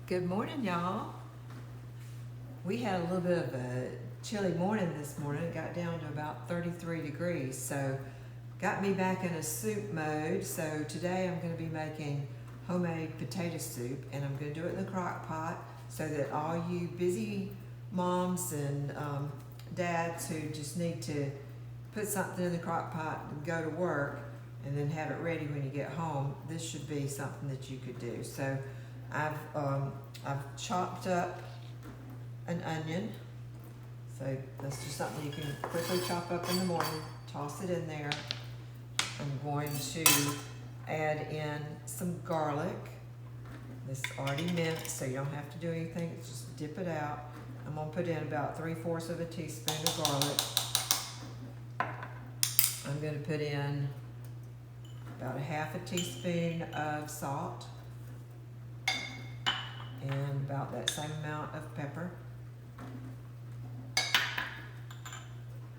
Good morning, y'all. We had a little bit of a chilly morning this morning. It got down to about 33 degrees, so got me back in a soup mode. So today I'm going to be making homemade potato soup, and I'm going to do it in the crock pot so that all you busy moms and dads who just need to put something in the crock pot and go to work and then have it ready when you get home, this should be something that you could do. So I've chopped up an onion. So that's just something you can quickly chop up in the morning, toss it in there. I'm going to add in some garlic. This is already minced, so you don't have to do anything, it's just dip it out. I'm gonna put in about 3/4 of a teaspoon of garlic. I'm gonna put in about 1/2 teaspoon of salt and about that same amount of pepper.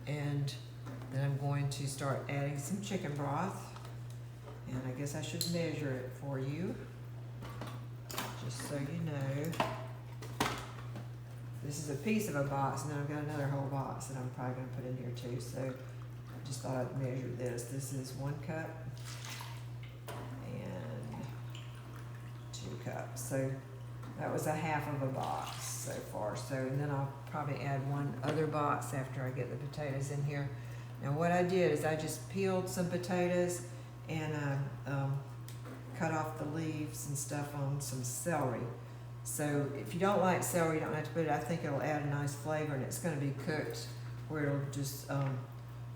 And then I'm going to start adding some chicken broth. And I guess I should measure it for you, just so you know. This is a piece of a box, and then I've got another whole box that I'm probably going to put in here too. So I just thought I'd measure this. This is 1 cup and 2 cups. So that was 1/2 of a box so far. So, and then I'll probably add 1 other box after I get the potatoes in here. Now what I did is I just peeled some potatoes and I cut off the leaves and stuff on some celery. So if you don't like celery, you don't have to put it. I think it'll add a nice flavor, and it's going to be cooked where it'll just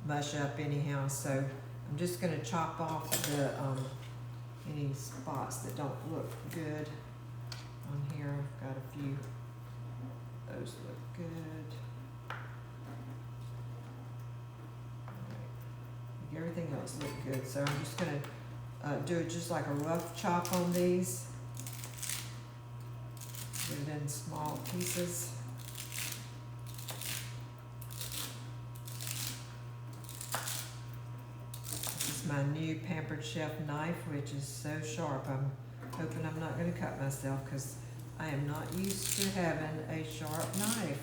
mush up anyhow. So I'm just going to chop off the any spots that don't look good on here. I've got a few. Those look good. Right. Everything else looked good. So I'm just going to do it just like a rough chop on these. Put it in small pieces. This is my new Pampered Chef knife, which is so sharp. I'm hoping I'm not going to cut myself because I am not used to having a sharp knife.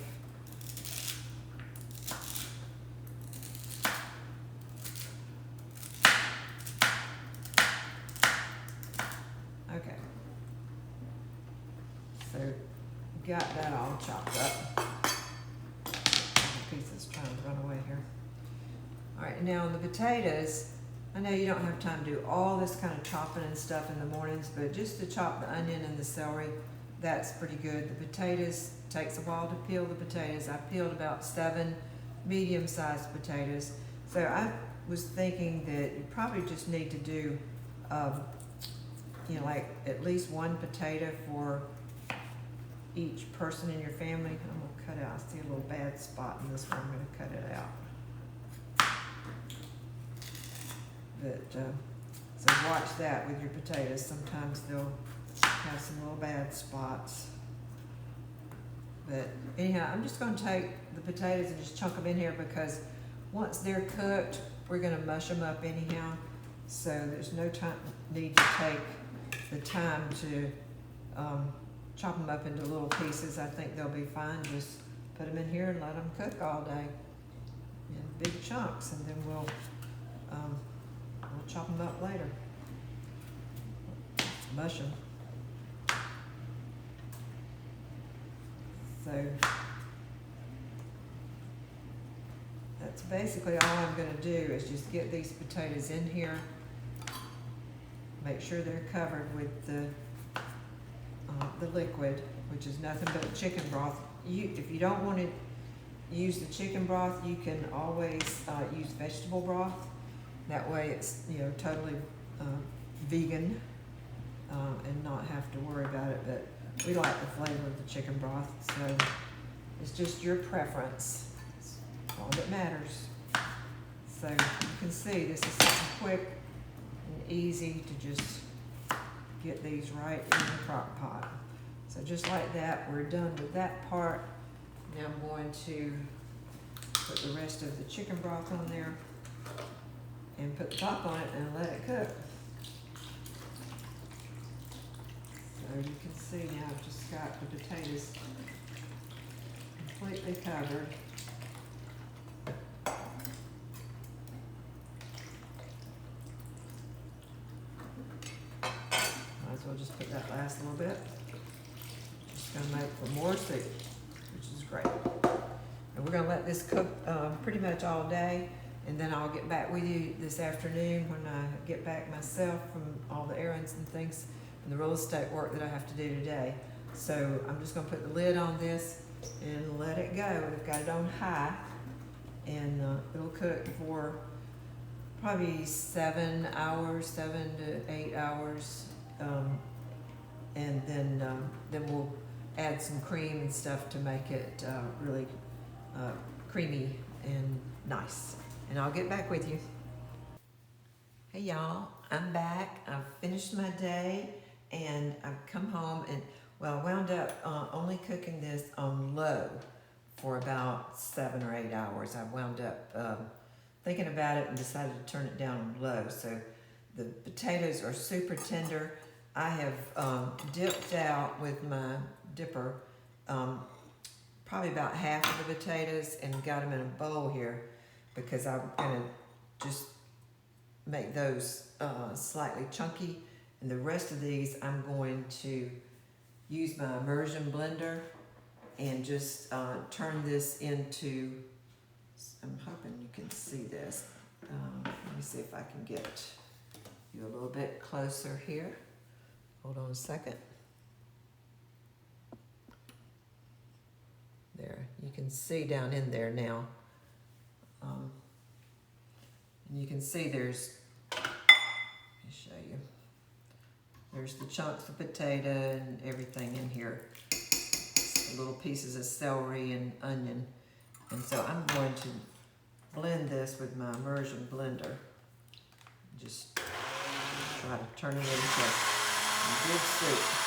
Okay. So got that all chopped up. The pieces trying to run away here. All right, now on the potatoes, I know you don't have time to do all this kind of chopping and stuff in the mornings, but just to chop the onion and the celery, that's pretty good. The potatoes, takes a while to peel the potatoes. I peeled about 7 medium-sized potatoes. So I was thinking that you probably just need to do, like at least 1 potato for each person in your family. I'm gonna cut out, I see a little bad spot in this one, I'm gonna cut it out. But, so watch that with your potatoes. Sometimes they'll have some little bad spots. But anyhow, I'm just gonna take the potatoes and just chunk them in here because once they're cooked, we're gonna mush them up anyhow. So there's no need to take the time to chop them up into little pieces. I think they'll be fine. Just put them in here and let them cook all day in big chunks, and then we'll chop them up later. Mush them. So that's basically all I'm going to do is just get these potatoes in here. Make sure they're covered with the liquid, which is nothing but chicken broth. If you don't want to use the chicken broth, you can always use vegetable broth. That way it's totally vegan and not have to worry about it. But we like the flavor of the chicken broth, so it's just your preference. It's all that matters. So you can see this is something quick and easy to just get these right in the crock pot. So just like that, we're done with that part. Now I'm going to put the rest of the chicken broth on there and put the top on it and let it cook. So you can see now I've just got the potatoes completely covered. Might as well just put that last little bit. Just gonna make for more soup, which is great. And we're gonna let this cook pretty much all day, and then I'll get back with you this afternoon when I get back myself from all the errands and things and the real estate work that I have to do today. So I'm just gonna put the lid on this and let it go. We've got it on high, and it'll cook for probably 7 hours, 7 to 8 hours, and then we'll add some cream and stuff to make it really creamy and nice. And I'll get back with you. Hey y'all, I'm back. I've finished my day and I've come home and, well, I wound up only cooking this on low for about 7 or 8 hours. I wound up thinking about it and decided to turn it down on low. So the potatoes are super tender. I have dipped out with my dipper probably about half of the potatoes and got them in a bowl here because I'm gonna just make those slightly chunky, and the rest of these I'm going to use my immersion blender and just turn this into, I'm hoping you can see this. Let me see if I can get you a little bit closer here. Hold on a second. There, you can see down in there now. And you can see there's, let me show you. There's the chunks of potato and everything in here. The little pieces of celery and onion. And so I'm going to blend this with my immersion blender. Just try to turn it into a good soup.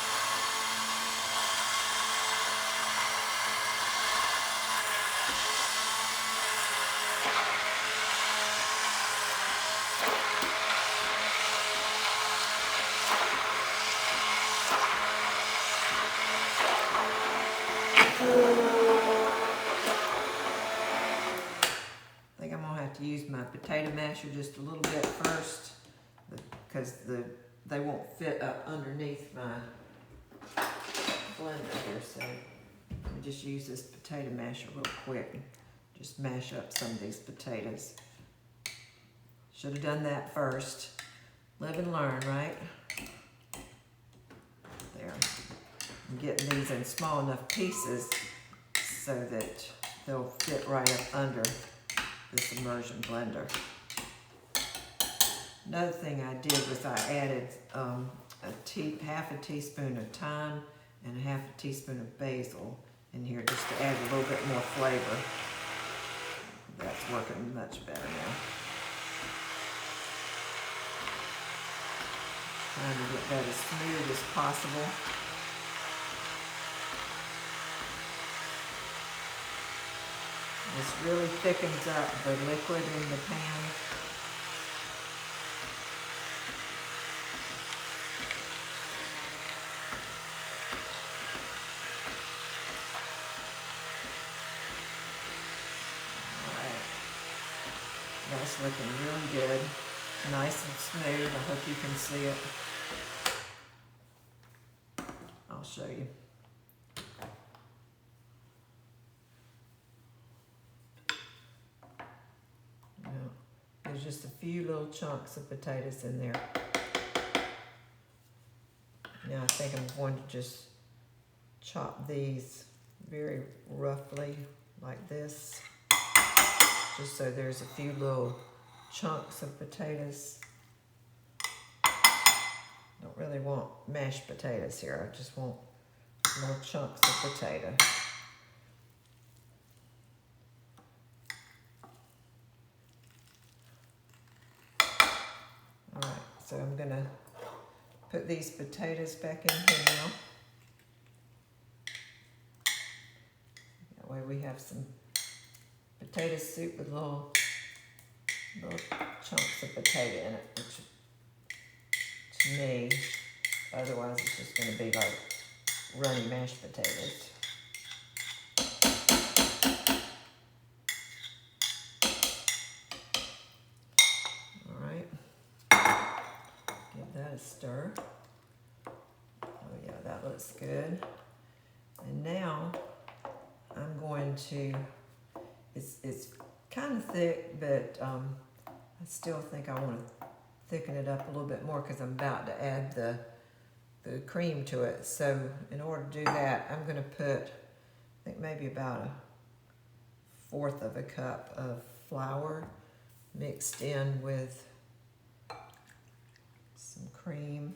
I think I'm gonna have to use my potato masher just a little bit first because they won't fit up underneath my blender here. So let me just use this potato masher real quick and just mash up some of these potatoes. Should have done that first. Live and learn, right? There. I'm getting these in small enough pieces so that they'll fit right up under this immersion blender. Another thing I did was I added half a teaspoon of thyme and a half a teaspoon of basil in here just to add a little bit more flavor. That's working much better now. Trying to get that as smooth as possible. This really thickens up the liquid in the pan. Alright, that's looking really good. Nice and smooth. I hope you can see it. I'll show you. There's just a few little chunks of potatoes in there. Now I think I'm going to just chop these very roughly like this, just so there's a few little chunks of potatoes. Don't really want mashed potatoes here. I just want little chunks of potato. Alright, so I'm gonna put these potatoes back in here now. That way we have some potato soup with little chunks of potato in it, which to me Otherwise, it's just going to be like runny mashed potatoes. All right. Give that a stir. Oh yeah, that looks good. And now I'm going to, it's kind of thick, but I still think I want to thicken it up a little bit more because I'm about to add the cream to it. So in order to do that, I'm going to put, I think maybe about 1/4 of a cup of flour mixed in with some cream.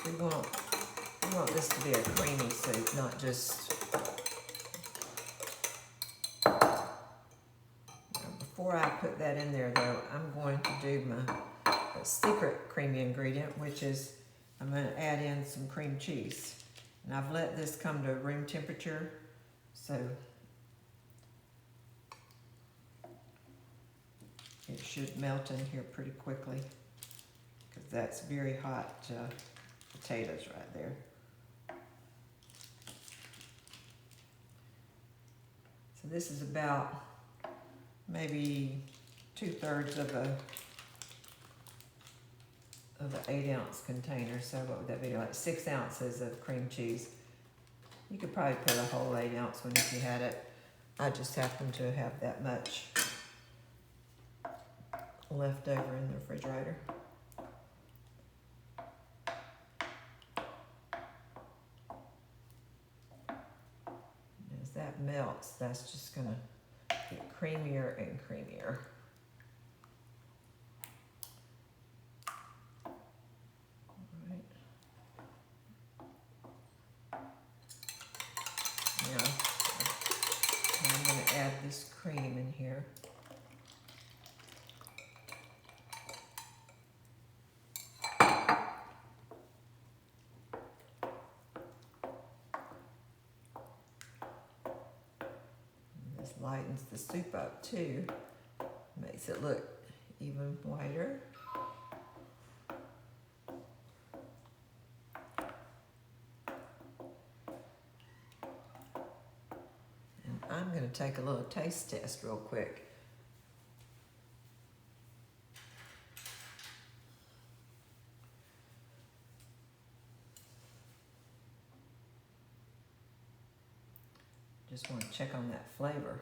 We want this to be a creamy soup, not just... Before I put that in there though, I'm going to do my secret creamy ingredient, which is I'm going to add in some cream cheese. And I've let this come to room temperature, so it should melt in here pretty quickly, because that's very hot potatoes right there. So this is about maybe 2/3 of an 8-ounce container. So what would that be, like 6 ounces of cream cheese? You could probably put a whole 8-ounce one if you had it. I just happen to have that much left over in the refrigerator. As that melts, that's just gonna get creamier and creamier. Now, I'm going to add this cream in here. And this lightens the soup up too, makes it look even whiter. I'm going to take a little taste test real quick. Just want to check on that flavor.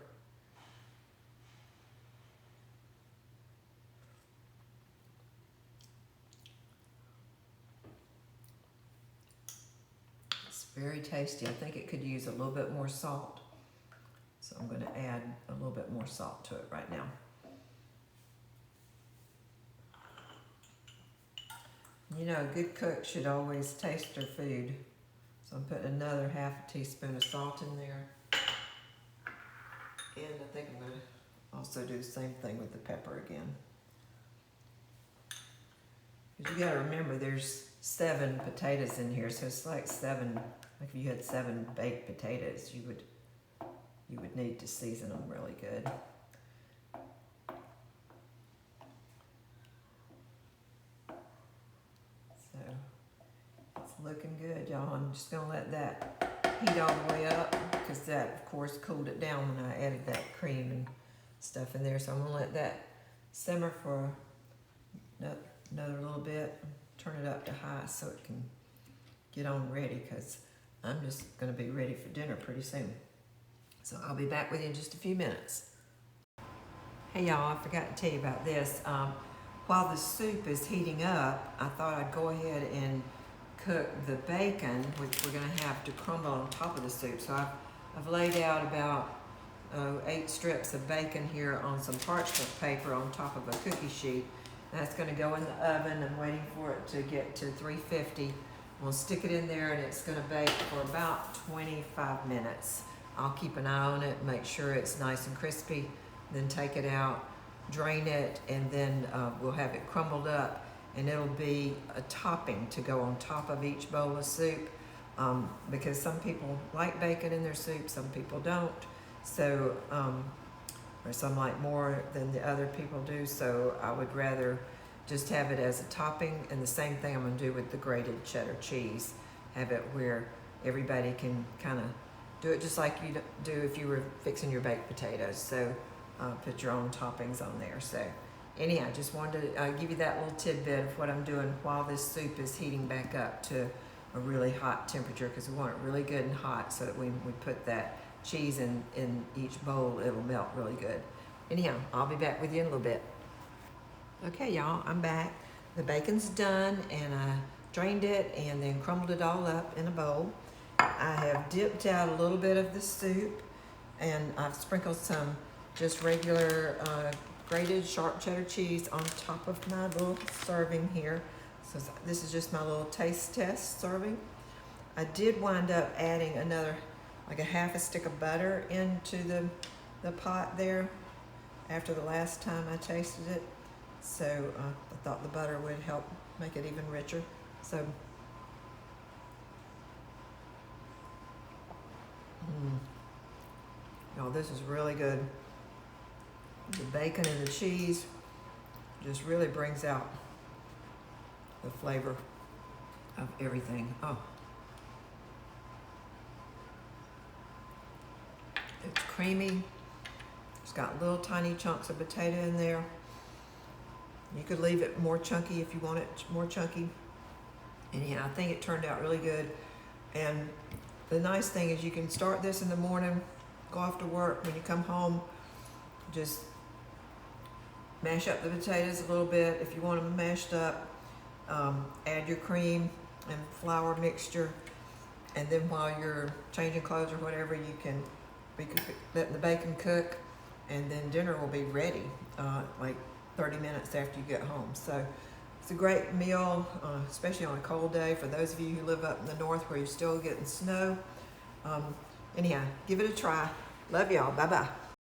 It's very tasty. I think it could use a little bit more salt. So I'm going to add a little bit more salt to it right now. You know, a good cook should always taste their food. So I'm putting another 1/2 teaspoon of salt in there. And I think I'm going to also do the same thing with the pepper again. Because you got to remember there's 7 potatoes in here, so it's like 7, like if you had 7 baked potatoes, you would need to season them really good. So it's looking good, y'all. I'm just gonna let that heat all the way up, because that of course cooled it down when I added that cream and stuff in there. So I'm gonna let that simmer for another little bit, turn it up to high so it can get on ready, because I'm just gonna be ready for dinner pretty soon. So I'll be back with you in just a few minutes. Hey y'all, I forgot to tell you about this. While the soup is heating up, I thought I'd go ahead and cook the bacon, which we're gonna have to crumble on top of the soup. So I've laid out about 8 strips of bacon here on some parchment paper on top of a cookie sheet. That's gonna go in the oven. I'm waiting for it to get to 350. We'll stick it in there and it's gonna bake for about 25 minutes. I'll keep an eye on it, make sure it's nice and crispy, then take it out, drain it, and then we'll have it crumbled up, and it'll be a topping to go on top of each bowl of soup, because some people like bacon in their soup, some people don't. So, or some like more than the other people do. So I would rather just have it as a topping, and the same thing I'm gonna do with the grated cheddar cheese. Have it where everybody can kind of do it just like you do if you were fixing your baked potatoes. So put your own toppings on there. So anyhow, I just wanted to give you that little tidbit of what I'm doing while this soup is heating back up to a really hot temperature, because we want it really good and hot so that when we put that cheese in each bowl, it'll melt really good. Anyhow, I'll be back with you in a little bit. Okay, y'all, I'm back. The bacon's done, and I drained it and then crumbled it all up in a bowl. I have dipped out a little bit of the soup, and I've sprinkled some just regular grated sharp cheddar cheese on top of my little serving here. So this is just my little taste test serving. I did wind up adding another, like a half a stick of butter into the pot there after the last time I tasted it. So I thought the butter would help make it even richer. So, y'all, this is really good. The bacon and the cheese just really brings out the flavor of everything. Oh, it's creamy. It's got little tiny chunks of potato in there. You could leave it more chunky if you want it more chunky. Anyhow, I think it turned out really good. And the nice thing is you can start this in the morning, go off to work. When you come home, just mash up the potatoes a little bit if you want them mashed up. Add your cream and flour mixture, and then while you're changing clothes or whatever, you can be letting the bacon cook, and then dinner will be ready like 30 minutes after you get home. So it's a great meal, especially on a cold day for those of you who live up in the north where you're still getting snow. Anyhow, give it a try. Love y'all. Bye-bye.